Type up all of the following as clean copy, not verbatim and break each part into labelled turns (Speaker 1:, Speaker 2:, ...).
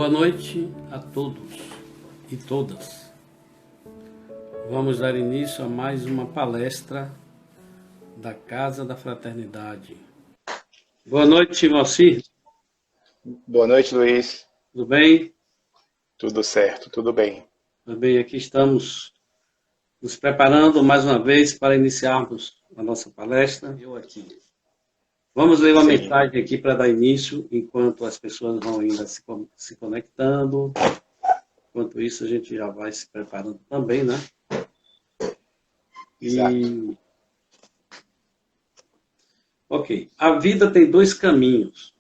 Speaker 1: Boa noite a todos e todas. Vamos dar início a mais uma palestra da Casa da Fraternidade. Boa noite, Moacir.
Speaker 2: Boa noite, Luiz.
Speaker 1: Tudo bem?
Speaker 2: Tudo certo, tudo bem.
Speaker 1: Tudo bem, aqui estamos nos preparando mais uma vez para iniciarmos a nossa palestra. Eu aqui. Vamos ler uma mensagem aqui para dar início, enquanto as pessoas vão ainda se conectando. Enquanto isso, a gente já vai se preparando também, né?
Speaker 2: Exato.
Speaker 1: Ok. A vida tem dois caminhos.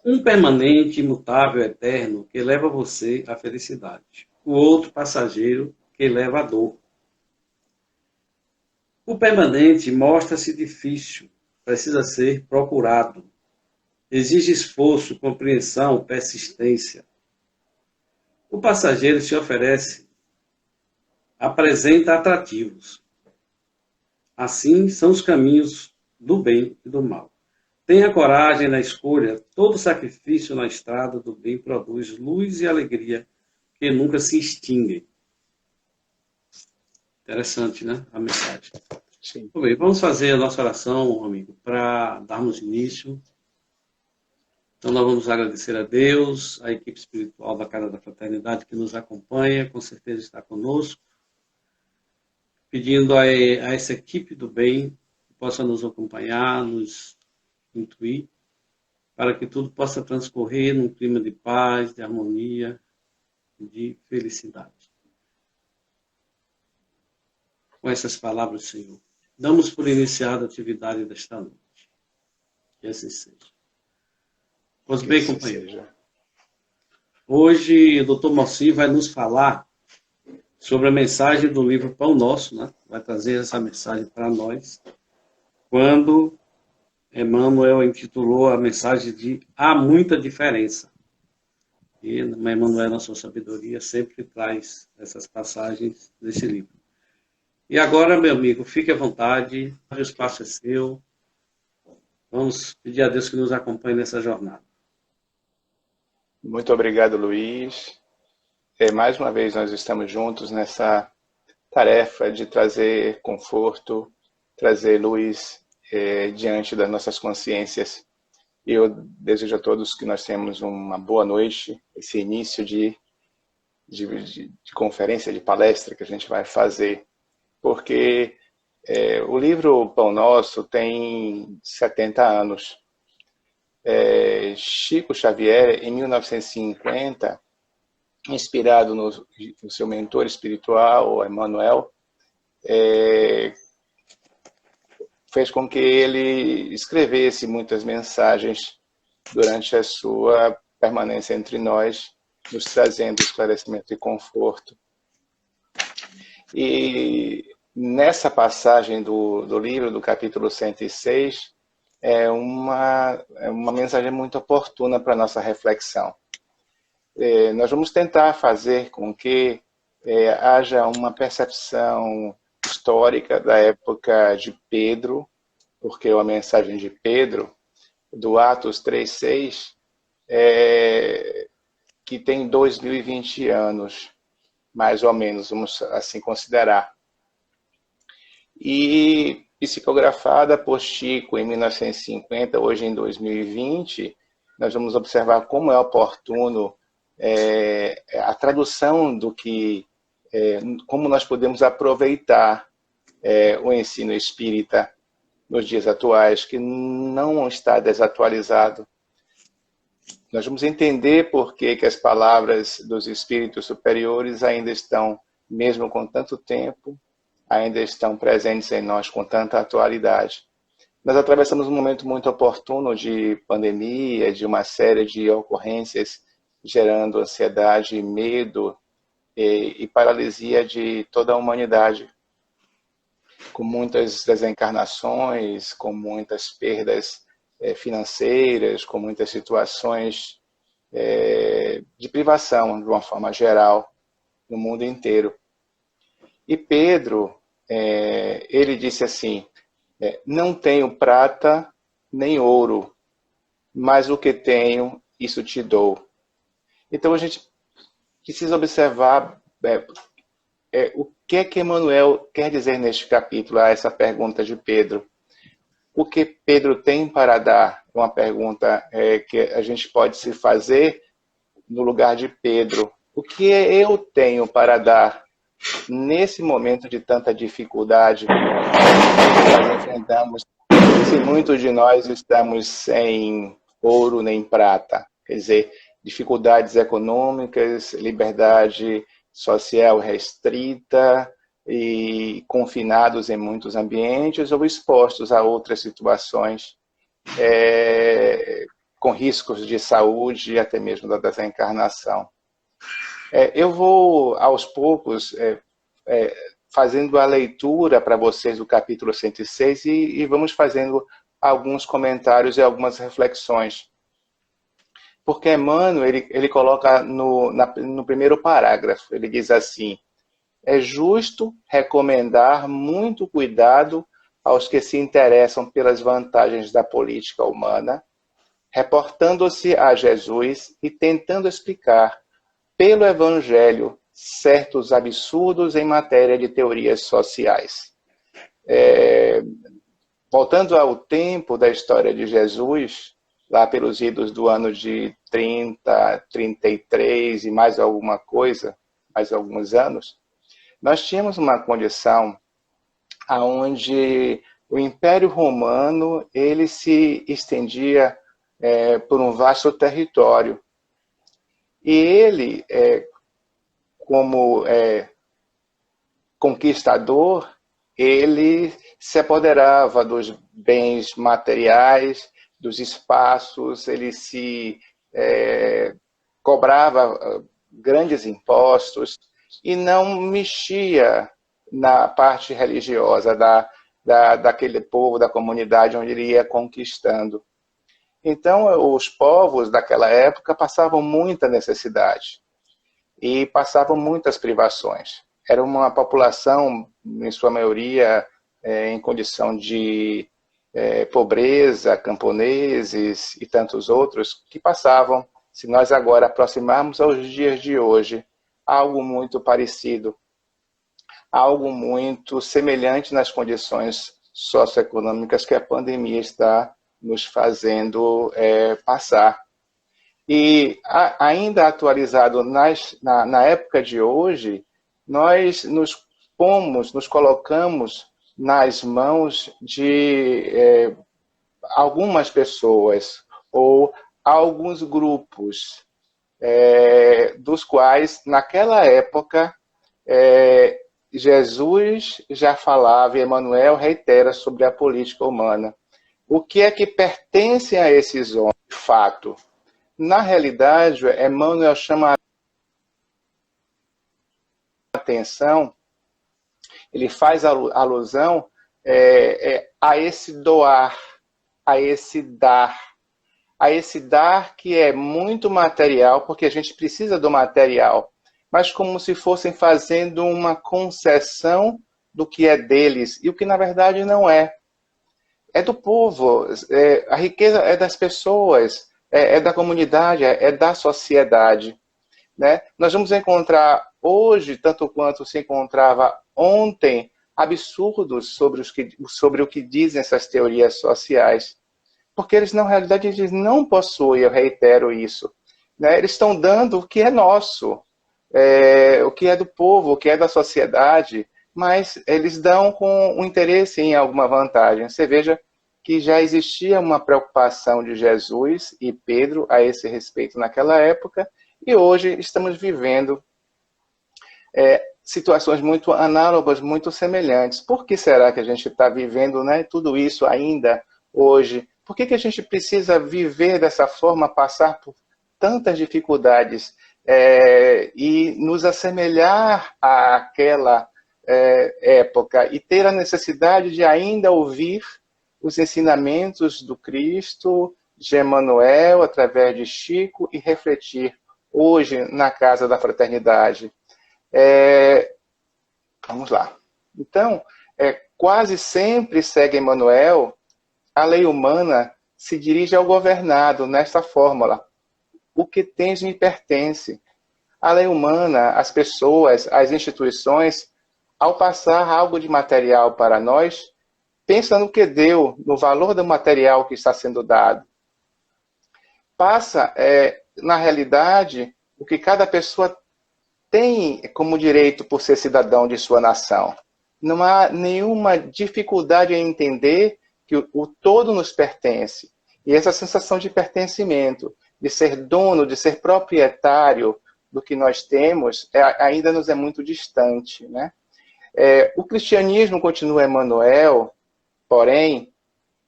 Speaker 1: Um permanente, imutável, eterno, que leva você à felicidade. O outro passageiro, que leva à dor. O permanente mostra-se difícil, precisa ser procurado. Exige esforço, compreensão, persistência. O passageiro se oferece, apresenta atrativos. Assim são os caminhos do bem e do mal. Tenha coragem na escolha, todo sacrifício na estrada do bem produz luz e alegria que nunca se extinguem. Interessante, né? A mensagem.
Speaker 2: Sim.
Speaker 1: Muito bem, vamos fazer a nossa oração, amigo, para darmos início. Então, nós vamos agradecer a Deus, a equipe espiritual da Casa da Fraternidade que nos acompanha, com certeza está conosco, pedindo a essa equipe do bem que possa nos acompanhar, nos intuir, para que tudo possa transcorrer num clima de paz, de harmonia, de felicidade. Com essas palavras, Senhor, damos por iniciada a atividade desta noite. Que assim seja. Pois bem,
Speaker 2: assim
Speaker 1: companheiro,
Speaker 2: seja.
Speaker 1: Hoje o Dr. Moacir vai nos falar sobre a mensagem do livro Pão Nosso, né? Vai trazer essa mensagem para nós, quando Emmanuel intitulou a mensagem de Há Muita Diferença. E Emmanuel, na sua sabedoria, sempre traz essas passagens desse livro. E agora, meu amigo, fique à vontade, o espaço é seu. Vamos pedir a Deus que nos acompanhe nessa jornada.
Speaker 2: Muito obrigado, Luiz. Mais uma vez nós estamos juntos nessa tarefa de trazer conforto, trazer luz diante das nossas consciências. E eu desejo a todos que nós tenhamos uma boa noite, esse início de conferência, de palestra que a gente vai fazer, porque o livro Pão Nosso tem 70 anos. Chico Xavier, em 1950, inspirado no seu mentor espiritual, Emmanuel, fez com que ele escrevesse muitas mensagens durante a sua permanência entre nós, nos trazendo esclarecimento e conforto. E nessa passagem do livro, do capítulo 106, é uma mensagem muito oportuna para a nossa reflexão. Nós vamos tentar fazer com que haja uma percepção histórica da época de Pedro, porque a mensagem de Pedro, do Atos 3,6, que tem 2020 anos, mais ou menos, vamos assim considerar. E psicografada por Chico em 1950, hoje em 2020, nós vamos observar como é oportuno a tradução do que, como nós podemos aproveitar o ensino espírita nos dias atuais, que não está desatualizado. Nós vamos entender por que as palavras dos espíritos superiores ainda estão, mesmo com tanto tempo, ainda estão presentes em nós com tanta atualidade. Nós atravessamos um momento muito oportuno de pandemia, de uma série de ocorrências gerando ansiedade, medo e paralisia de toda a humanidade, com muitas desencarnações, com muitas perdas financeiras, com muitas situações de privação, de uma forma geral, no mundo inteiro. E Pedro, ele disse assim, não tenho prata nem ouro, mas o que tenho isso te dou. Então a gente precisa observar o que é que Emmanuel quer dizer neste capítulo, a essa pergunta de Pedro. O que Pedro tem para dar? Uma pergunta que a gente pode se fazer no lugar de Pedro. O que eu tenho para dar nesse momento de tanta dificuldade que nós enfrentamos? Se muitos de nós estamos sem ouro nem prata, quer dizer, dificuldades econômicas, liberdade social restrita e confinados em muitos ambientes ou expostos a outras situações com riscos de saúde e até mesmo da desencarnação. Eu vou, aos poucos, fazendo a leitura para vocês do capítulo 106 e vamos fazendo alguns comentários e algumas reflexões. Porque Emmanuel, ele coloca no primeiro parágrafo, ele diz assim: é justo recomendar muito cuidado aos que se interessam pelas vantagens da política humana, reportando-se a Jesus e tentando explicar, pelo Evangelho, certos absurdos em matéria de teorias sociais. Voltando ao tempo da história de Jesus, lá pelos idos do ano de 30, 33 e mais alguma coisa, mais alguns anos, nós tínhamos uma condição onde o Império Romano ele se estendia por um vasto território. E ele, como conquistador, ele se apoderava dos bens materiais, dos espaços, ele se cobrava grandes impostos e não mexia na parte religiosa daquele povo, da comunidade onde ele ia conquistando. Então, os povos daquela época passavam muita necessidade e passavam muitas privações. Era uma população, em sua maioria, em condição de pobreza, camponeses e tantos outros, que passavam, se nós agora aproximarmos aos dias de hoje, algo muito parecido, algo muito semelhante nas condições socioeconômicas que a pandemia está nos fazendo passar. E ainda atualizado na época de hoje, nós nos colocamos nas mãos de algumas pessoas ou alguns grupos, dos quais, naquela época, Jesus já falava e Emmanuel reitera sobre a política humana. O que é que pertence a esses homens, de fato? Na realidade, Emmanuel chama a atenção, ele faz alusão a esse doar, a esse dar que é muito material, porque a gente precisa do material, mas como se fossem fazendo uma concessão do que é deles, e o que na verdade não é. É do povo, a riqueza é das pessoas, é da comunidade, é da sociedade. Né? Nós vamos encontrar hoje, tanto quanto se encontrava ontem, absurdos sobre o que dizem essas teorias sociais. Porque eles, na realidade, eles não possuem, eu reitero isso. Né? Eles estão dando o que é nosso, o que é do povo, o que é da sociedade, mas eles dão com um interesse em alguma vantagem. Você veja que já existia uma preocupação de Jesus e Pedro a esse respeito naquela época, e hoje estamos vivendo situações muito análogas, muito semelhantes. Por que será que a gente está vivendo, né, tudo isso ainda hoje? Por que a gente precisa viver dessa forma, passar por tantas dificuldades e nos assemelhar àquela época e ter a necessidade de ainda ouvir os ensinamentos do Cristo, de Emmanuel, através de Chico, e refletir hoje na Casa da Fraternidade? Vamos lá. Então, quase sempre, segue Emmanuel, a lei humana se dirige ao governado nesta fórmula. o que tens me pertence. A lei humana, as pessoas, as instituições, ao passar algo de material para nós, pensa no que deu, no valor do material que está sendo dado. Passa, na realidade, o que cada pessoa tem como direito por ser cidadão de sua nação. Não há nenhuma dificuldade em entender que o todo nos pertence. E essa sensação de pertencimento, de ser dono, de ser proprietário do que nós temos, ainda nos é muito distante, né? O cristianismo, continua Emmanuel, porém,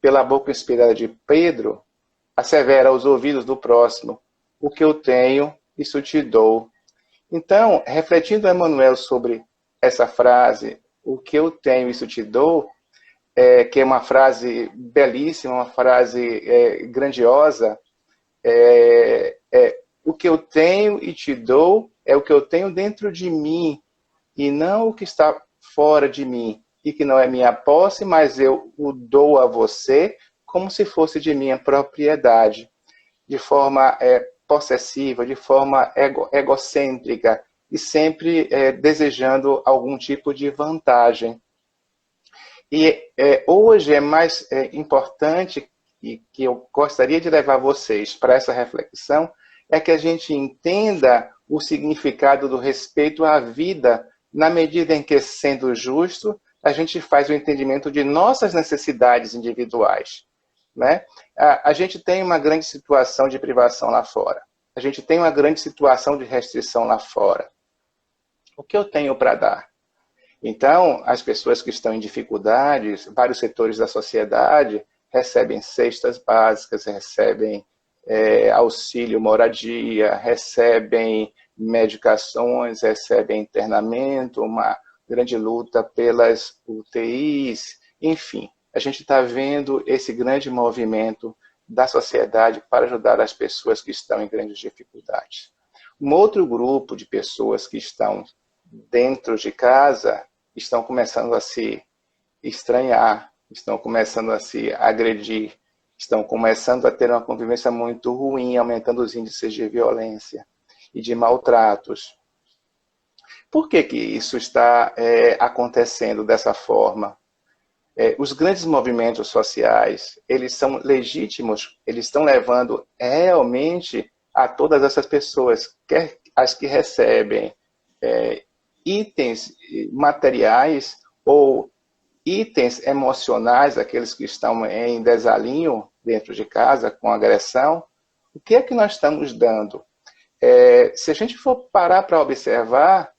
Speaker 2: pela boca inspirada de Pedro, assevera aos ouvidos do próximo: o que eu tenho, isso te dou. Então, refletindo Emmanuel sobre essa frase, o que eu tenho, isso te dou, que é uma frase belíssima, uma frase grandiosa, o que eu tenho e te dou é o que eu tenho dentro de mim, e não o que está fora de mim, e que não é minha posse, mas eu o dou a você como se fosse de minha propriedade, de forma possessiva, de forma egocêntrica, e sempre desejando algum tipo de vantagem. E hoje é mais importante, e que eu gostaria de levar vocês para essa reflexão, é que a gente entenda o significado do respeito à vida, na medida em que, sendo justo, a gente faz o entendimento de nossas necessidades individuais, né? A gente tem uma grande situação de privação lá fora. A gente tem uma grande situação de restrição lá fora. O que eu tenho para dar? Então, as pessoas que estão em dificuldades, vários setores da sociedade, recebem cestas básicas, recebem auxílio moradia, recebem medicações, recebem internamento, uma grande luta pelas UTIs, enfim. A gente está vendo esse grande movimento da sociedade para ajudar as pessoas que estão em grandes dificuldades. Um outro grupo de pessoas que estão dentro de casa estão começando a se estranhar, estão começando a se agredir, estão começando a ter uma convivência muito ruim, aumentando os índices de violência e de maltratos. Por que isso está acontecendo dessa forma? Os grandes movimentos sociais, eles são legítimos, eles estão levando realmente a todas essas pessoas, quer as que recebem itens materiais ou itens emocionais, aqueles que estão em desalinho dentro de casa, com agressão. O que é que nós estamos dando? Se a gente for parar para observar,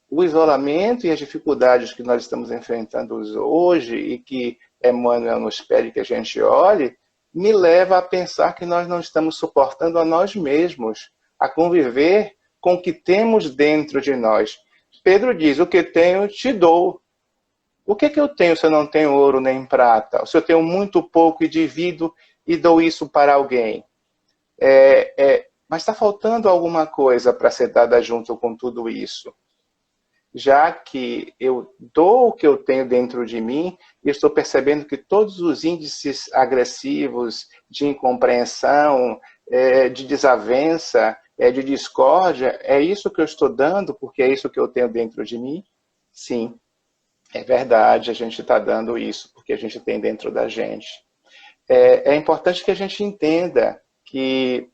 Speaker 2: o isolamento e as dificuldades que nós estamos enfrentando hoje e que Emmanuel nos pede que a gente olhe, me leva a pensar que nós não estamos suportando a nós mesmos, a conviver com o que temos dentro de nós. Pedro diz: o que tenho, te dou. O que eu tenho se eu não tenho ouro nem prata? Se eu tenho muito pouco e divido e dou isso para alguém? Mas está faltando alguma coisa para ser dada junto com tudo isso. Já que eu dou o que eu tenho dentro de mim, e estou percebendo que todos os índices agressivos de incompreensão, de desavença, de discórdia, é isso que eu estou dando porque é isso que eu tenho dentro de mim? Sim, é verdade, a gente está dando isso porque a gente tem dentro da gente. É importante que a gente entenda que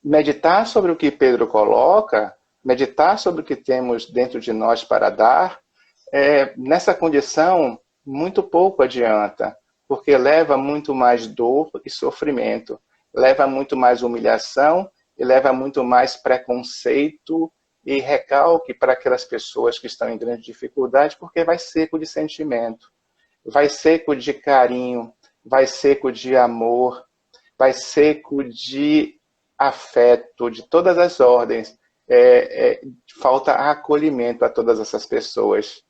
Speaker 2: meditar sobre o que Pedro coloca, meditar sobre o que temos dentro de nós para dar, nessa condição, muito pouco adianta, porque leva muito mais dor e sofrimento, leva muito mais humilhação e leva muito mais preconceito e recalque para aquelas pessoas que estão em grande dificuldade, porque vai seco de sentimento, vai seco de carinho, vai seco de amor, vai seco de afeto, de todas as ordens. Falta acolhimento a todas essas pessoas.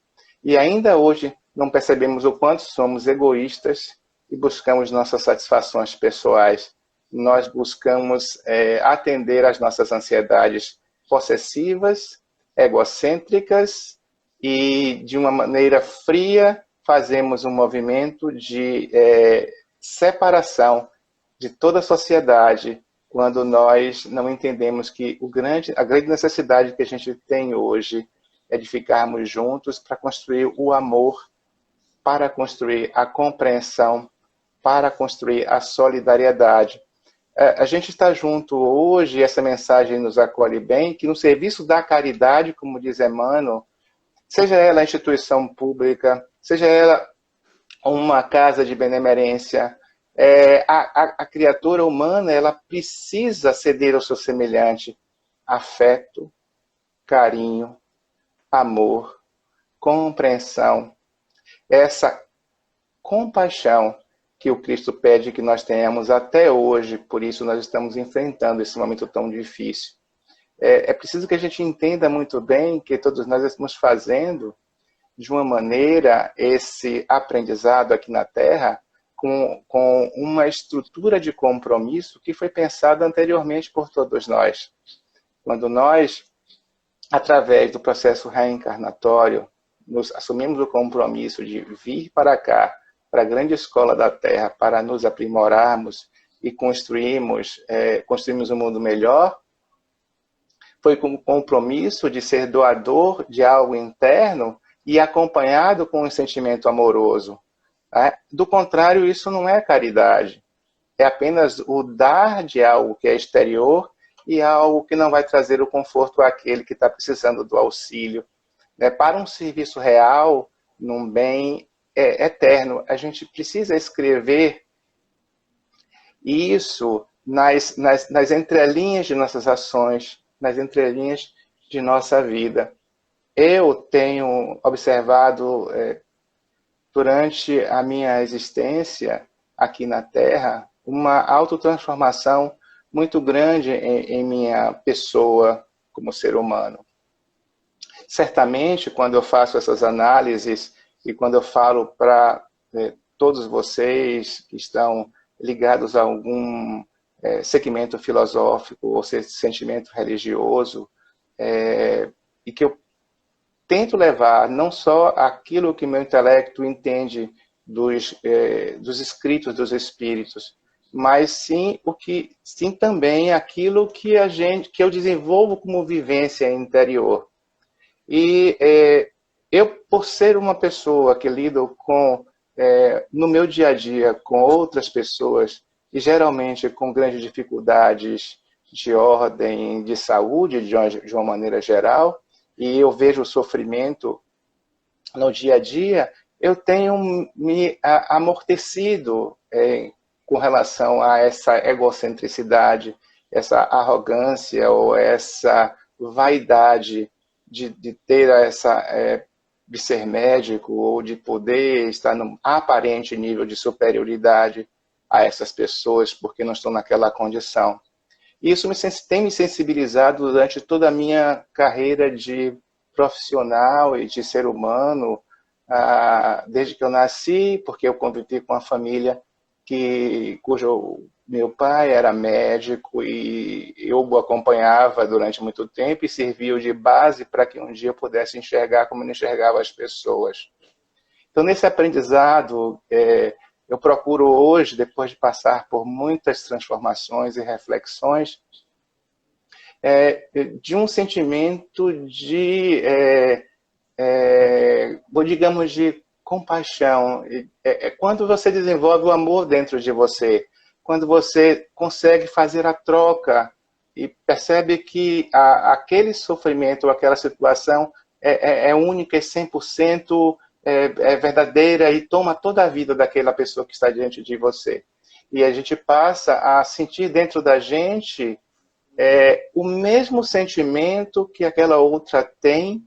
Speaker 2: E ainda hoje não percebemos o quanto somos egoístas e buscamos nossas satisfações pessoais. Nós buscamos atender às nossas ansiedades possessivas, egocêntricas, e de uma maneira fria fazemos um movimento de separação de toda a sociedade quando nós não entendemos que a grande necessidade que a gente tem hoje é de ficarmos juntos para construir o amor, para construir a compreensão, para construir a solidariedade. A gente está junto hoje, essa mensagem nos acolhe bem, que no serviço da caridade, como diz Emmanuel, seja ela instituição pública, seja ela uma casa de benemerência, a criatura humana ela precisa ceder ao seu semelhante afeto, carinho, amor, compreensão, essa compaixão que o Cristo pede que nós tenhamos até hoje, por isso nós estamos enfrentando esse momento tão difícil. É preciso que a gente entenda muito bem que todos nós estamos fazendo de uma maneira esse aprendizado aqui na Terra com uma estrutura de compromisso que foi pensada anteriormente por todos nós. Quando nós, através do processo reencarnatório, nos assumimos o compromisso de vir para cá, para a grande escola da Terra, para nos aprimorarmos e construirmos um mundo melhor, foi com o compromisso de ser doador de algo interno e acompanhado com um sentimento amoroso. Do contrário, isso não é caridade. É apenas o dar de algo que é exterior e algo que não vai trazer o conforto àquele que está precisando do auxílio. Para um serviço real, num bem eterno, a gente precisa escrever isso nas entrelinhas de nossas ações, nas entrelinhas de nossa vida. Eu tenho observado durante a minha existência aqui na Terra uma autotransformação muito grande em minha pessoa como ser humano. Certamente, quando eu faço essas análises e quando eu falo para todos vocês que estão ligados a algum segmento filosófico ou sentimento religioso, e que eu tento levar não só aquilo que meu intelecto entende dos escritos dos espíritos, mas sim também aquilo que eu desenvolvo como vivência interior. E eu, por ser uma pessoa que lido no meu dia a dia com outras pessoas, e geralmente com grandes dificuldades de ordem de saúde, de uma maneira geral, e eu vejo o sofrimento no dia a dia, eu tenho me amortecido com relação a essa egocentricidade, essa arrogância ou essa vaidade de ter de ser médico ou de poder estar num aparente nível de superioridade a essas pessoas porque não estão naquela condição. Isso tem me sensibilizado durante toda a minha carreira de profissional e de ser humano, desde que eu nasci, porque eu convivi com uma família cujo meu pai era médico e eu o acompanhava durante muito tempo e serviu de base para que um dia eu pudesse enxergar como eu enxergava as pessoas. Então, nesse aprendizado, eu procuro hoje, depois de passar por muitas transformações e reflexões, de um sentimento digamos, de compaixão. Quando você desenvolve o amor dentro de você, quando você consegue fazer a troca e percebe que aquele sofrimento ou aquela situação é única e 100% verdadeira e toma toda a vida daquela pessoa que está diante de você. E a gente passa a sentir dentro da gente o mesmo sentimento que aquela outra tem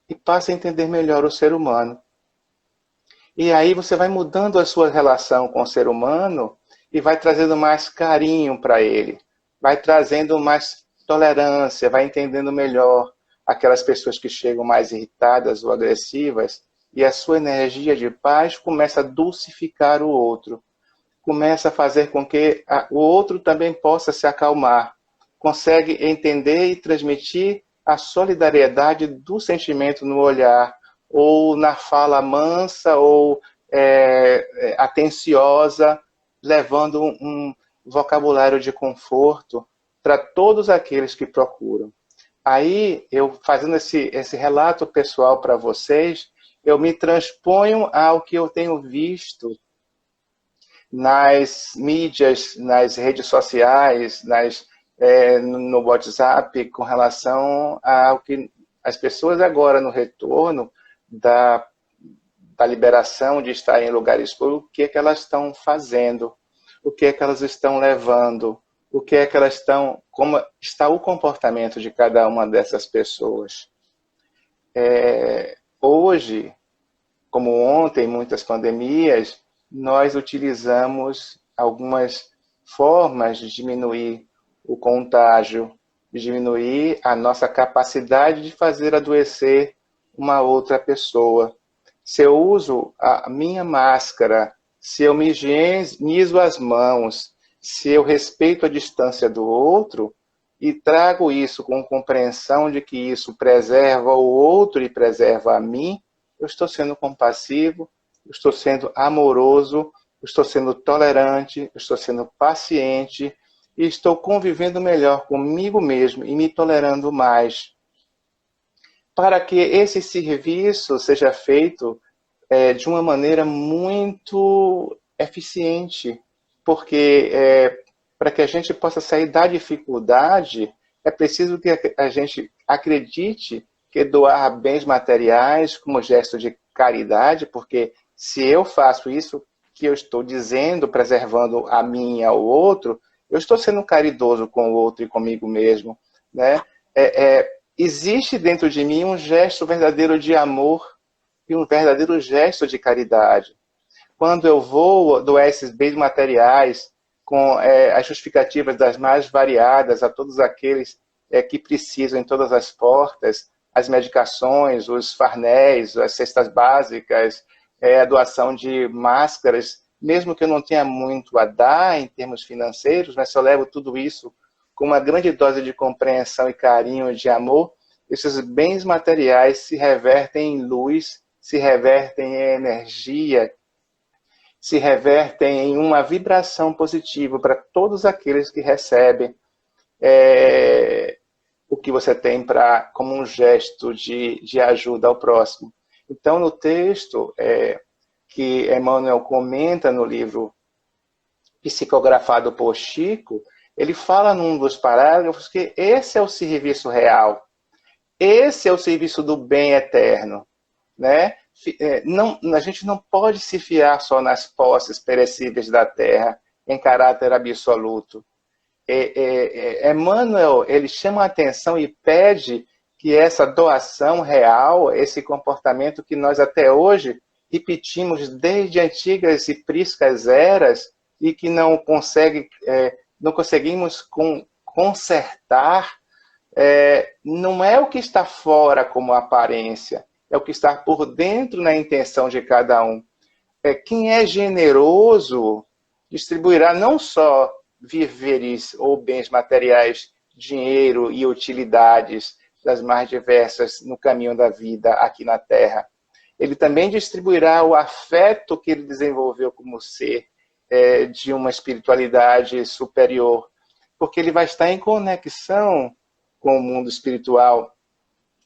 Speaker 2: e passa a entender melhor o ser humano. E aí você vai mudando a sua relação com o ser humano e vai trazendo mais carinho para ele, vai trazendo mais tolerância, vai entendendo melhor aquelas pessoas que chegam mais irritadas ou agressivas, e a sua energia de paz começa a dulcificar o outro, começa a fazer com que o outro também possa se acalmar, consegue entender e transmitir a solidariedade do sentimento no olhar, ou na fala mansa ou atenciosa, levando um vocabulário de conforto para todos aqueles que procuram. Aí, eu fazendo esse relato pessoal para vocês, eu me transponho ao que eu tenho visto nas mídias, nas redes sociais, no WhatsApp, com relação ao que as pessoas agora, no retorno da liberação de estar em lugares públicos, o que é que elas estão fazendo, o que é que elas estão levando, o que é que elas estão, como está o comportamento de cada uma dessas pessoas. Hoje, como ontem, muitas pandemias, nós utilizamos algumas formas de diminuir o contágio, de diminuir a nossa capacidade de fazer adoecer uma outra pessoa. Se eu uso a minha máscara, se eu me higienizo as mãos, se eu respeito a distância do outro e trago isso com compreensão de que isso preserva o outro e preserva a mim, eu estou sendo compassivo, eu estou sendo amoroso, eu estou sendo tolerante, eu estou sendo paciente e estou convivendo melhor comigo mesmo e me tolerando mais. Para que esse serviço seja feito de uma maneira muito eficiente, porque para que a gente possa sair da dificuldade, é preciso que a gente acredite que doar bens materiais como gesto de caridade, porque se eu faço isso que eu estou dizendo, preservando a mim e ao outro, eu estou sendo caridoso com o outro e comigo mesmo, né? Existe dentro de mim um gesto verdadeiro de amor e um verdadeiro gesto de caridade. Quando eu vou doar esses bens materiais com as justificativas das mais variadas a todos aqueles que precisam em todas as portas, as medicações, os farnéis, as cestas básicas, a doação de máscaras, mesmo que eu não tenha muito a dar em termos financeiros, mas se eu levo tudo isso com uma grande dose de compreensão e carinho, de amor, esses bens materiais se revertem em luz, se revertem em energia, se revertem em uma vibração positiva para todos aqueles que recebem o que você tem como um gesto de ajuda ao próximo. Então, no texto que Emmanuel comenta no livro psicografado por Chico, ele fala num dos parágrafos que esse é o serviço real, esse é o serviço do bem eterno, né? A gente não pode se fiar só nas posses perecíveis da terra, em caráter absoluto. Emmanuel, ele chama a atenção e pede que essa doação real, esse comportamento que nós até hoje repetimos desde antigas e priscas eras e que não conseguimos consertar, não é o que está fora como aparência, é o que está por dentro na intenção de cada um. Quem é generoso distribuirá não só víveres ou bens materiais, dinheiro e utilidades das mais diversas no caminho da vida aqui na Terra. Ele também distribuirá o afeto que ele desenvolveu como ser de uma espiritualidade superior, porque ele vai estar em conexão com o mundo espiritual,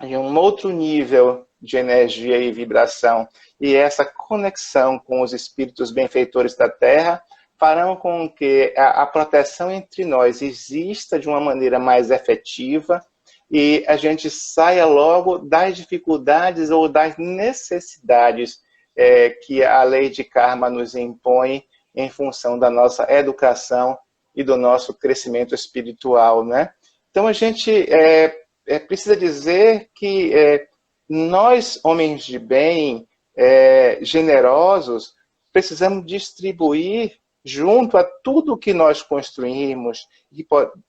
Speaker 2: em um outro nível de energia e vibração. E essa conexão com os espíritos benfeitores da Terra farão com que a proteção entre nós exista de uma maneira mais efetiva e a gente saia logo das dificuldades ou das necessidades que a lei de karma nos impõe em função da nossa educação e do nosso crescimento espiritual, né? Então a gente precisa dizer que nós, homens de bem, generosos, precisamos distribuir junto a tudo que nós construímos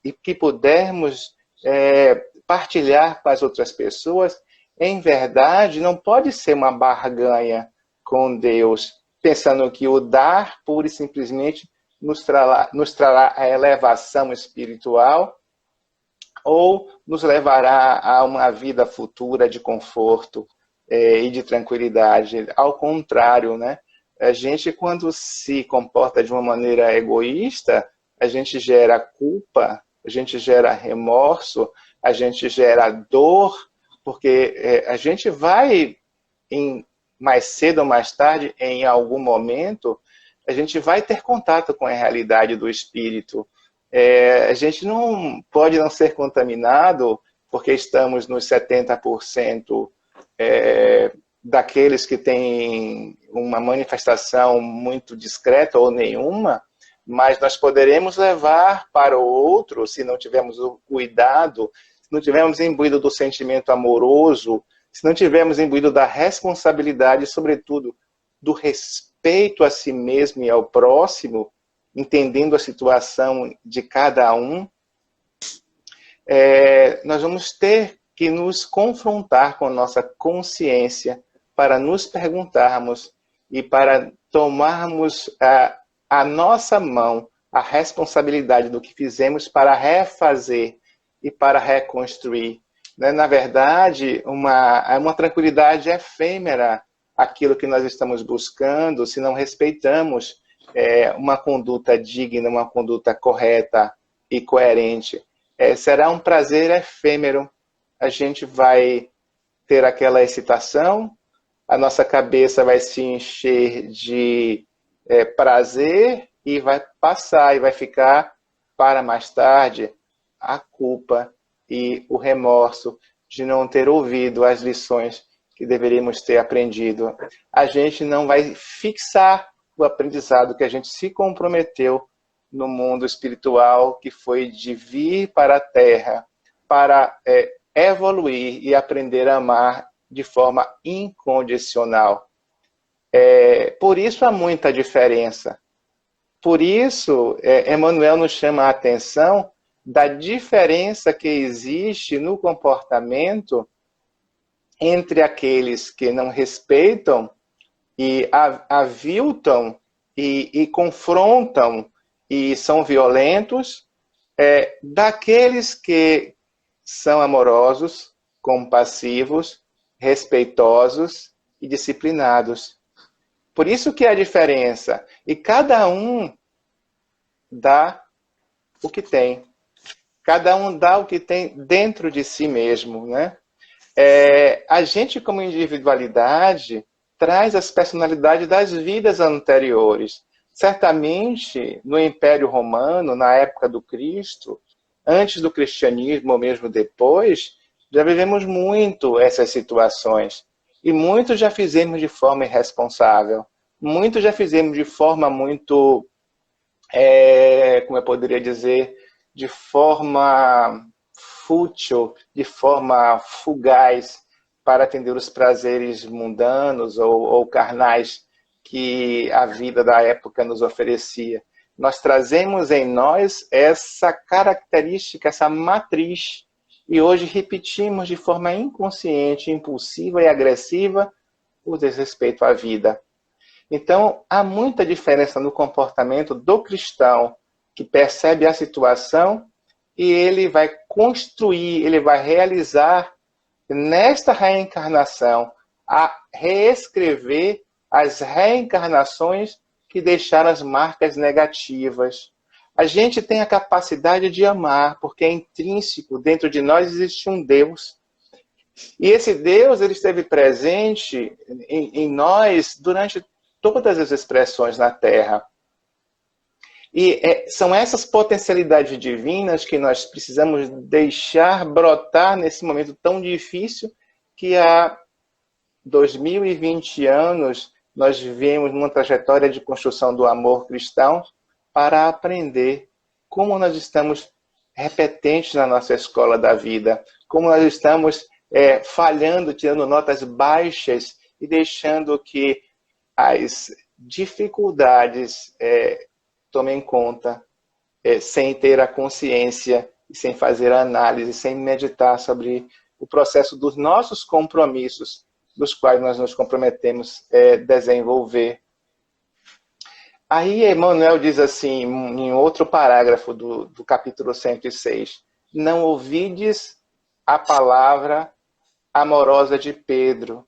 Speaker 2: e que pudermos partilhar com as outras pessoas, em verdade, não pode ser uma barganha com Deus, pensando que o dar, pura e simplesmente, nos trará a elevação espiritual ou nos levará a uma vida futura de conforto e de tranquilidade. Ao contrário, né? A gente, quando se comporta de uma maneira egoísta, a gente gera culpa, a gente gera remorso, a gente gera dor, porque a gente vai, mais cedo ou mais tarde, em algum momento, a gente vai ter contato com a realidade do espírito. A gente não pode não ser contaminado, porque estamos nos 70% daqueles que têm uma manifestação muito discreta ou nenhuma, mas nós poderemos levar para o outro, se não tivermos o cuidado, se não tivermos imbuído do sentimento amoroso, se não tivermos imbuído da responsabilidade, sobretudo do respeito a si mesmo e ao próximo, entendendo a situação de cada um, nós vamos ter que nos confrontar com nossa consciência para nos perguntarmos e para tomarmos a nossa mão a responsabilidade do que fizemos para refazer e para reconstruir. Na verdade, uma tranquilidade efêmera aquilo que nós estamos buscando se não respeitamos uma conduta digna, uma conduta correta e coerente. Será um prazer efêmero. A gente vai ter aquela excitação, a nossa cabeça vai se encher de prazer e vai passar, e vai ficar para mais tarde a culpa e o remorso de não ter ouvido as lições que deveríamos ter aprendido. A gente não vai fixar o aprendizado que a gente se comprometeu no mundo espiritual, que foi de vir para a Terra para evoluir e aprender a amar de forma incondicional. Por isso há muita diferença. Por isso, Emmanuel nos chama a atenção da diferença que existe no comportamento entre aqueles que não respeitam e aviltam e confrontam e são violentos, daqueles que são amorosos, compassivos, respeitosos e disciplinados. Por isso que há diferença. E cada um dá o que tem. Cada um dá o que tem dentro de si mesmo, né? A gente, como individualidade, traz as personalidades das vidas anteriores. Certamente, no Império Romano, na época do Cristo, antes do cristianismo ou mesmo depois, já vivemos muito essas situações. E muito já fizemos de forma irresponsável. Muito já fizemos de forma muito, como eu poderia dizer, de forma fútil, de forma fugaz, para atender os prazeres mundanos ou carnais que a vida da época nos oferecia. Nós trazemos em nós essa característica, essa matriz, e hoje repetimos de forma inconsciente, impulsiva e agressiva o desrespeito à vida. Então, há muita diferença no comportamento do cristão que percebe a situação e ele vai construir, ele vai realizar nesta reencarnação a reescrever as reencarnações que deixaram as marcas negativas. A gente tem a capacidade de amar, porque é intrínseco, dentro de nós existe um Deus. E esse Deus, ele esteve presente em nós durante todas as expressões na Terra. E são essas potencialidades divinas que nós precisamos deixar brotar nesse momento tão difícil que há 2020 anos nós vivemos numa trajetória de construção do amor cristão para aprender como nós estamos repetentes na nossa escola da vida, como nós estamos falhando, tirando notas baixas e deixando que as dificuldades tomem conta, sem ter a consciência, sem fazer a análise, sem meditar sobre o processo dos nossos compromissos, dos quais nós nos comprometemos a desenvolver. Aí Emmanuel diz assim, em outro parágrafo do capítulo 106, não ouvides a palavra amorosa de Pedro,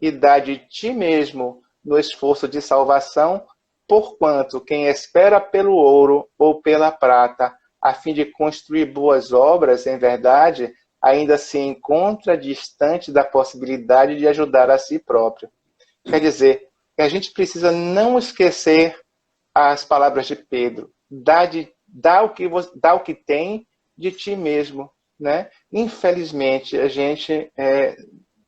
Speaker 2: e dá de ti mesmo no esforço de salvação, porquanto quem espera pelo ouro ou pela prata a fim de construir boas obras, em verdade, ainda se encontra distante da possibilidade de ajudar a si próprio. Quer dizer, que a gente precisa não esquecer as palavras de Pedro. Dá o que tem de ti mesmo. Né? Infelizmente, a gente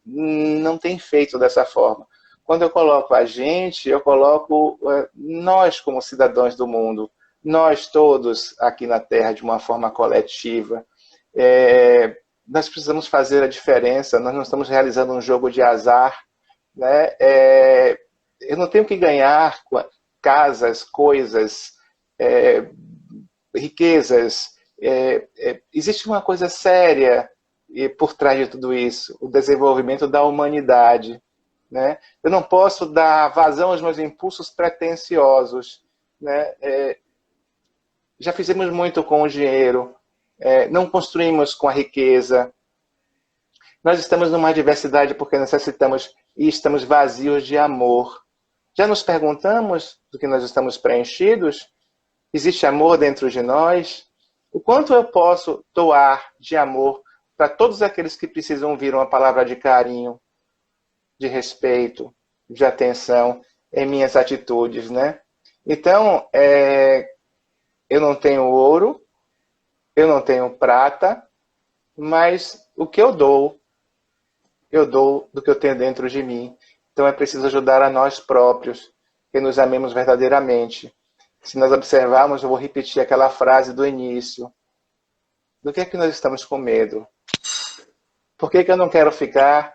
Speaker 2: não tem feito dessa forma. Quando eu coloco a gente, eu coloco nós como cidadãos do mundo, nós todos aqui na Terra de uma forma coletiva. Nós precisamos fazer a diferença, nós não estamos realizando um jogo de azar. Né? Eu não tenho que ganhar casas, coisas, riquezas. Existe uma coisa séria por trás de tudo isso, o desenvolvimento da humanidade. Né? Eu não posso dar vazão aos meus impulsos pretensiosos. Né? Já fizemos muito com o dinheiro, não construímos com a riqueza. Nós estamos numa diversidade porque necessitamos e estamos vazios de amor. Já nos perguntamos do que nós estamos preenchidos? Existe amor dentro de nós? O quanto eu posso doar de amor para todos aqueles que precisam ouvir uma palavra de carinho, de respeito, de atenção em minhas atitudes, né? Então, eu não tenho ouro, eu não tenho prata, mas o que eu dou do que eu tenho dentro de mim. Então é preciso ajudar a nós próprios, que nos amemos verdadeiramente. Se nós observarmos, eu vou repetir aquela frase do início. Do que é que nós estamos com medo? Por que eu não quero ficar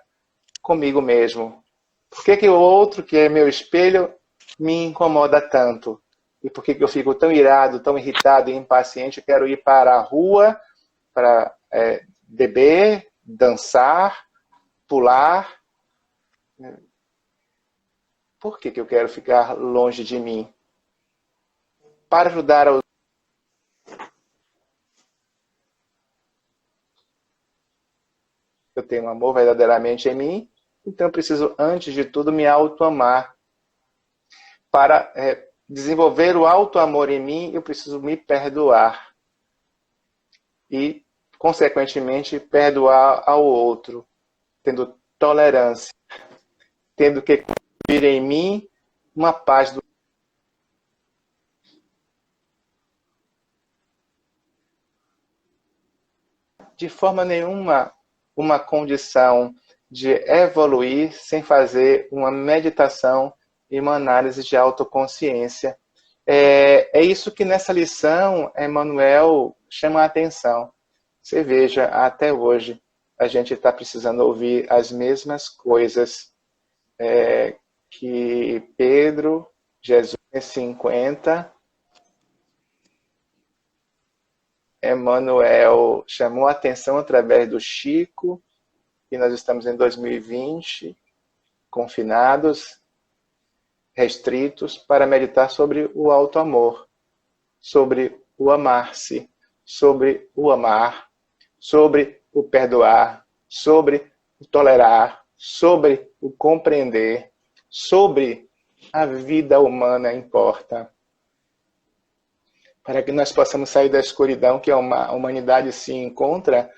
Speaker 2: comigo mesmo? Por que o outro, que é meu espelho, me incomoda tanto? E por que eu fico tão irado, tão irritado e impaciente? Eu quero ir para a rua para beber, dançar, pular. Por que eu quero ficar longe de mim? Para ajudar ao... Eu tenho amor verdadeiramente em mim, então eu preciso, antes de tudo, me auto-amar. Para desenvolver o auto-amor em mim, eu preciso me perdoar. E, consequentemente, perdoar ao outro, tendo tolerância, tendo que construir em mim uma paz do... De forma nenhuma uma condição de evoluir sem fazer uma meditação e uma análise de autoconsciência. É isso que nessa lição Emmanuel chama a atenção. Você veja, até hoje, a gente está precisando ouvir as mesmas coisas que Pedro, Jesus em 50, Emmanuel chamou a atenção através do Chico, e nós estamos em 2020, confinados, restritos, para meditar sobre o auto-amor, sobre o amar-se, sobre o amar, sobre o perdoar, sobre o tolerar, sobre o compreender, sobre a vida humana importa. Para que nós possamos sair da escuridão que a humanidade se encontra,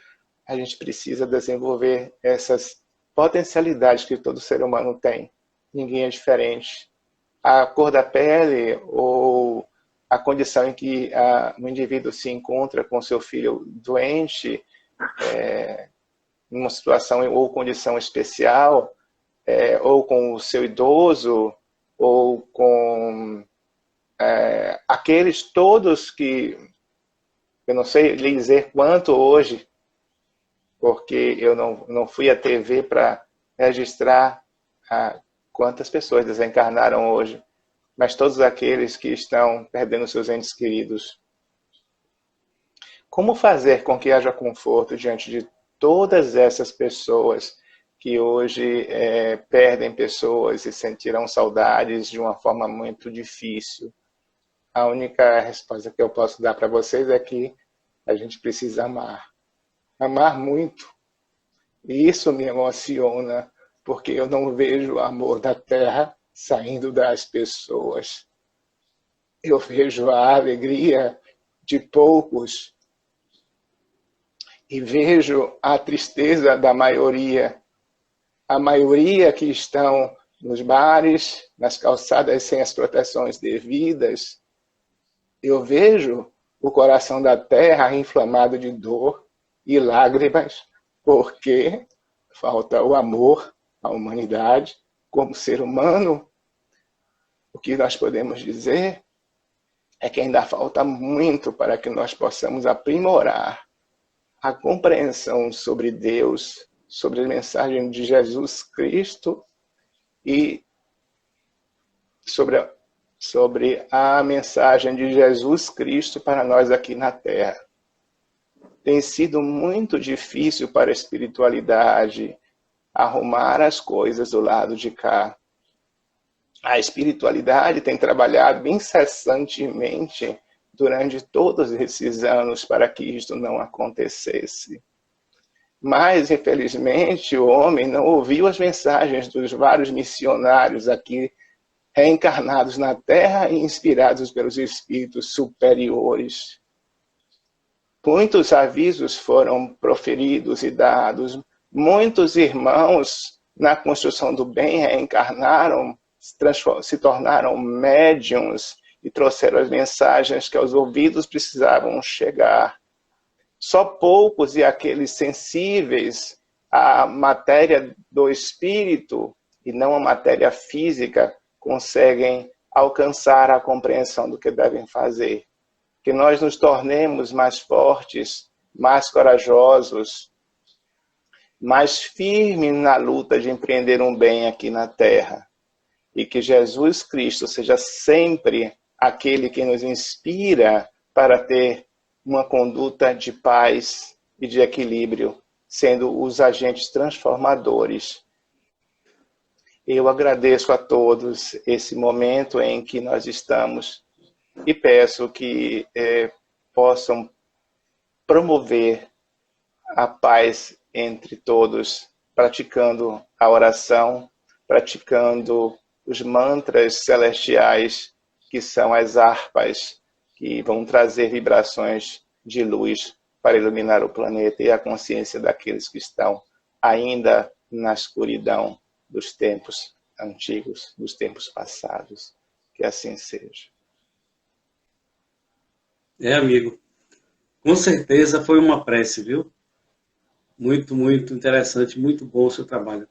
Speaker 2: a gente precisa desenvolver essas potencialidades que todo ser humano tem. Ninguém é diferente. A cor da pele ou a condição em que o indivíduo se encontra com seu filho doente, em uma situação ou condição especial, ou com o seu idoso, ou com aqueles todos que, eu não sei lhe dizer quanto hoje, porque eu não fui à TV para registrar quantas pessoas desencarnaram hoje, mas todos aqueles que estão perdendo seus entes queridos. Como fazer com que haja conforto diante de todas essas pessoas que hoje perdem pessoas e sentirão saudades de uma forma muito difícil? A única resposta que eu posso dar para vocês é que a gente precisa amar. Amar muito. E isso me emociona, porque eu não vejo o amor da terra saindo das pessoas. Eu vejo a alegria de poucos e vejo a tristeza da maioria. A maioria que estão nos bares, nas calçadas sem as proteções devidas. Eu vejo o coração da terra inflamado de dor e lágrimas, porque falta o amor à humanidade como ser humano. O que nós podemos dizer é que ainda falta muito para que nós possamos aprimorar a compreensão sobre Deus, sobre a mensagem de Jesus Cristo e sobre a mensagem de Jesus Cristo para nós aqui na Terra. Tem sido muito difícil para a espiritualidade arrumar as coisas do lado de cá. A espiritualidade tem trabalhado incessantemente durante todos esses anos para que isto não acontecesse. Mas, infelizmente, o homem não ouviu as mensagens dos vários missionários aqui reencarnados na Terra e inspirados pelos espíritos superiores. Muitos avisos foram proferidos e dados. Muitos irmãos, na construção do bem, reencarnaram, se tornaram médiuns e trouxeram as mensagens que aos ouvidos precisavam chegar. Só poucos e aqueles sensíveis à matéria do espírito e não à matéria física conseguem alcançar a compreensão do que devem fazer. Que nós nos tornemos mais fortes, mais corajosos, mais firmes na luta de empreender um bem aqui na Terra. E que Jesus Cristo seja sempre aquele que nos inspira para ter uma conduta de paz e de equilíbrio, sendo os agentes transformadores. Eu agradeço a todos esse momento em que nós estamos e peço que possam promover a paz entre todos, praticando a oração, praticando os mantras celestiais, que são as harpas, que vão trazer vibrações de luz para iluminar o planeta e a consciência daqueles que estão ainda na escuridão dos tempos antigos, dos tempos passados. Que assim seja.
Speaker 1: Amigo. Com certeza foi uma prece, viu? Muito, muito interessante, muito bom o seu trabalho.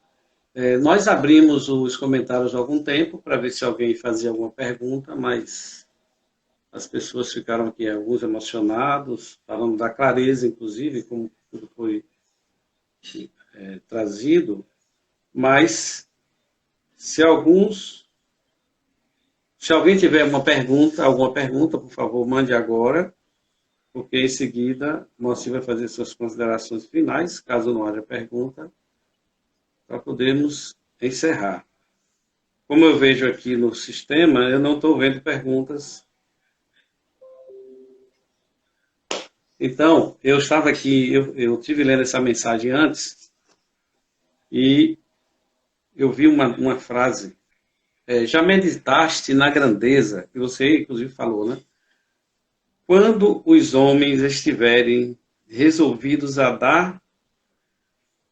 Speaker 1: Nós abrimos os comentários há algum tempo para ver se alguém fazia alguma pergunta, mas as pessoas ficaram aqui, alguns emocionados, falando da clareza, inclusive, como tudo foi trazido. Mas, se alguém tiver alguma pergunta, por favor, mande agora, porque em seguida Moacir vai fazer suas considerações finais, caso não haja pergunta, para podermos encerrar. Como eu vejo aqui no sistema, eu não estou vendo perguntas. Então, eu estava aqui, eu tive lendo essa mensagem antes, e eu vi uma frase, já meditaste na grandeza, que você inclusive falou, né? Quando os homens estiverem resolvidos a dar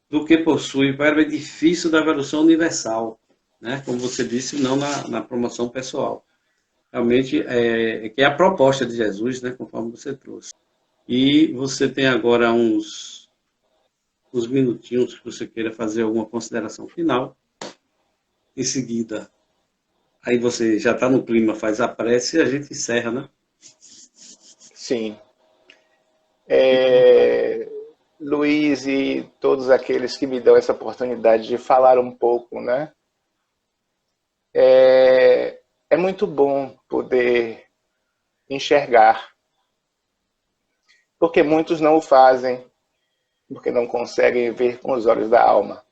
Speaker 1: do que possuem para o edifício da evolução universal, né? Como você disse, não na promoção pessoal. Realmente, que é a proposta de Jesus, né? Conforme você trouxe. E você tem agora uns minutinhos que você queira fazer alguma consideração final. Em seguida, aí você já está no clima, faz a prece e a gente encerra, né?
Speaker 2: Sim. Luiz e todos aqueles que me dão essa oportunidade de falar um pouco, né? É muito bom poder enxergar, porque muitos não o fazem, porque não conseguem ver com os olhos da alma.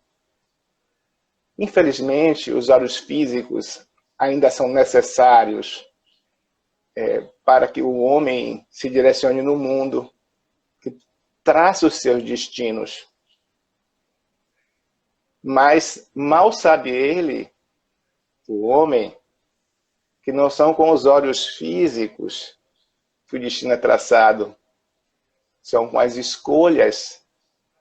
Speaker 2: Infelizmente, os olhos físicos ainda são necessários para que o homem se direcione no mundo, que traça os seus destinos. Mas mal sabe ele, o homem, que não são com os olhos físicos que o destino é traçado. São com as escolhas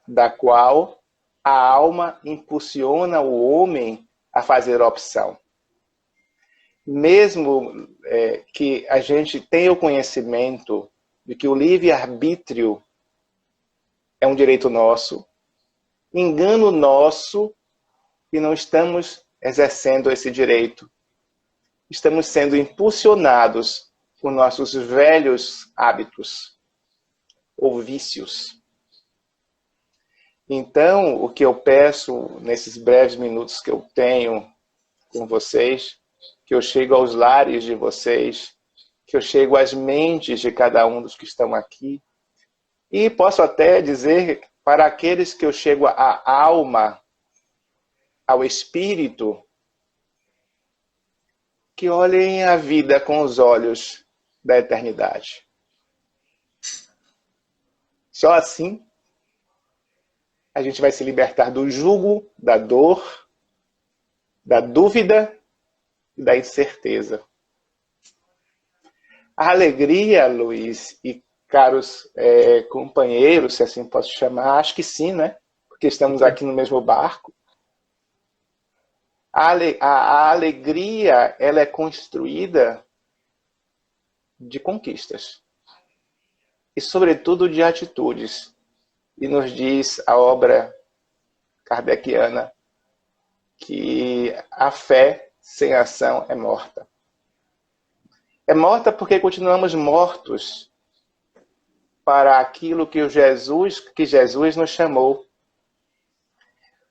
Speaker 2: da qual a alma impulsiona o homem a fazer a opção. Mesmo que a gente tenha o conhecimento de que o livre-arbítrio é um direito nosso, engano nosso e não estamos exercendo esse direito. Estamos sendo impulsionados por nossos velhos hábitos ou vícios. Então, o que eu peço nesses breves minutos que eu tenho com vocês, que eu chego aos lares de vocês, que eu chego às mentes de cada um dos que estão aqui, e posso até dizer para aqueles que eu chego à alma, ao espírito, que olhem a vida com os olhos da eternidade. Só assim a gente vai se libertar do jugo, da dor, da dúvida e da incerteza. A alegria, Luiz, e caros companheiros, se assim posso chamar, acho que sim, né? Porque estamos aqui no mesmo barco. A alegria, ela é construída de conquistas. E, sobretudo, de atitudes. E nos diz a obra kardeciana que a fé sem ação é morta. É morta porque continuamos mortos para aquilo que Jesus nos chamou.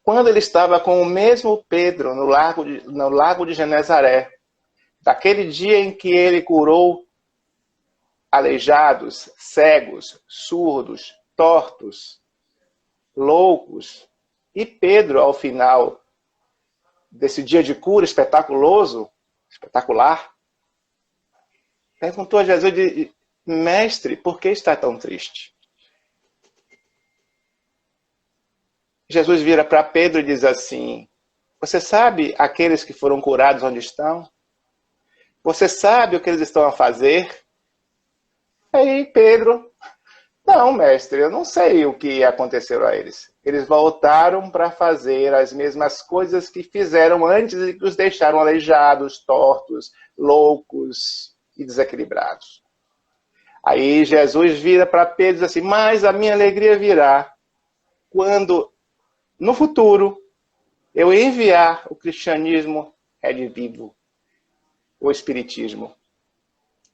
Speaker 2: Quando ele estava com o mesmo Pedro no lago de Genezaré, daquele dia em que ele curou aleijados, cegos, surdos, tortos, loucos, e Pedro, ao final desse dia de cura espetacular, perguntou a Jesus, mestre, por que está tão triste? Jesus vira para Pedro e diz assim, você sabe aqueles que foram curados onde estão? Você sabe o que eles estão a fazer? Aí Pedro, não, mestre, eu não sei o que aconteceu a eles. Eles voltaram para fazer as mesmas coisas que fizeram antes e que os deixaram aleijados, tortos, loucos e desequilibrados. Aí Jesus vira para Pedro e diz assim, mas a minha alegria virá quando, no futuro, eu enviar o cristianismo redivivo, o espiritismo.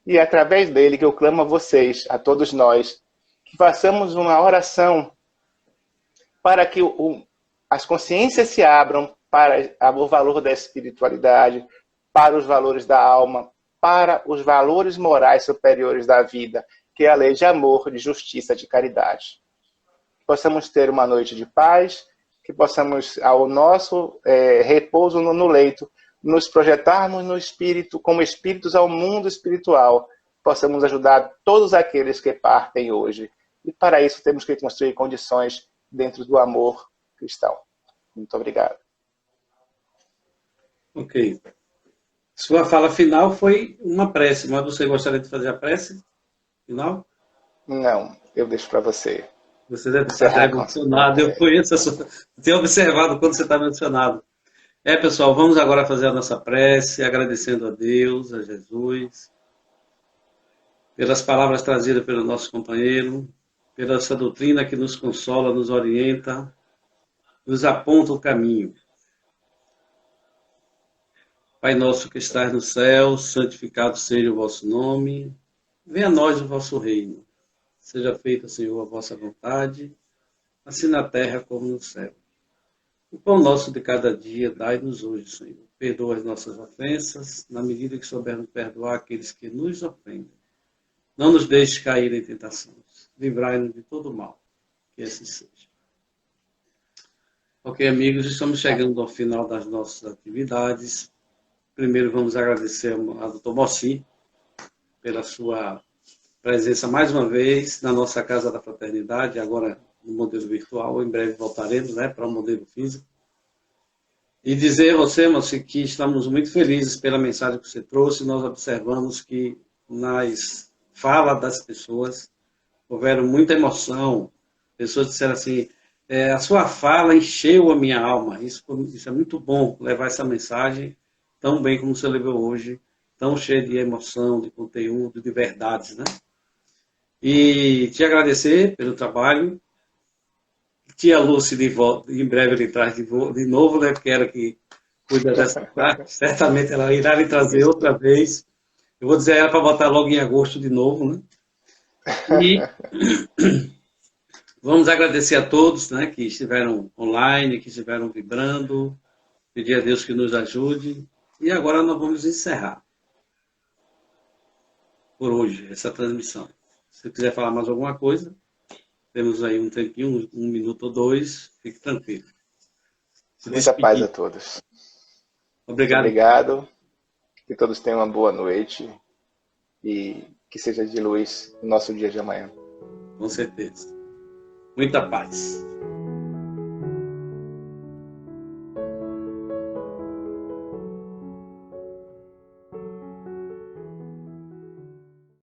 Speaker 2: E é através dele que eu clamo a vocês, a todos nós, que façamos uma oração para que as consciências se abram para o valor da espiritualidade, para os valores da alma, para os valores morais superiores da vida, que é a lei de amor, de justiça, de caridade. Que possamos ter uma noite de paz, que possamos, ao nosso repouso no leito, nos projetarmos no espírito, como espíritos ao mundo espiritual, possamos ajudar todos aqueles que partem hoje. E para isso temos que construir condições dentro do amor cristão. Muito obrigado.
Speaker 1: Ok. Sua fala final foi uma prece, mas você gostaria de fazer a prece final?
Speaker 2: Não, eu deixo para você.
Speaker 1: Você deve estar emocionado, eu conheço a sua... Tenho observado quando você está emocionado. Pessoal, vamos agora fazer a nossa prece, agradecendo a Deus, a Jesus, pelas palavras trazidas pelo nosso companheiro, pela essa doutrina que nos consola, nos orienta, nos aponta o caminho. Pai nosso que estás no céu, santificado seja o vosso nome, venha a nós o vosso reino. Seja feita, Senhor, a vossa vontade, assim na terra como no céu. O pão nosso de cada dia, dai-nos hoje, Senhor. Perdoa as nossas ofensas, na medida que soubermos perdoar aqueles que nos ofendem. Não nos deixes cair em tentações. Livrai-nos de todo mal. Que assim seja. Ok, amigos, estamos chegando ao final das nossas atividades. Primeiro vamos agradecer a Dr. Moacir pela sua presença mais uma vez na nossa Casa da Fraternidade, agora no modelo virtual. Em breve voltaremos para o modelo físico. E dizer a você, Moacir, que estamos muito felizes pela mensagem que você trouxe. Nós observamos que nas fala das pessoas. Houveram muita emoção. Pessoas disseram assim, a sua fala encheu a minha alma. Isso é muito bom, levar essa mensagem tão bem como você levou hoje, tão cheia de emoção, de conteúdo, de verdades, né? E te agradecer pelo trabalho. Tia Lúcia, de volta, em breve ele traz de novo, né? Porque era que cuida dessa parte. Certamente ela irá lhe trazer outra vez. Eu vou dizer a ela para botar logo em agosto de novo, né? E vamos agradecer a todos, né, que estiveram online, que estiveram vibrando. Pedir a Deus que nos ajude. E agora nós vamos encerrar por hoje essa transmissão. Se você quiser falar mais alguma coisa, temos aí um tempinho, um minuto ou dois, fique tranquilo.
Speaker 2: Muita paz a todos.
Speaker 1: Obrigado.
Speaker 2: Obrigado. Que todos tenham uma boa noite e que seja de luz o nosso dia de amanhã.
Speaker 1: Com certeza. Muita paz.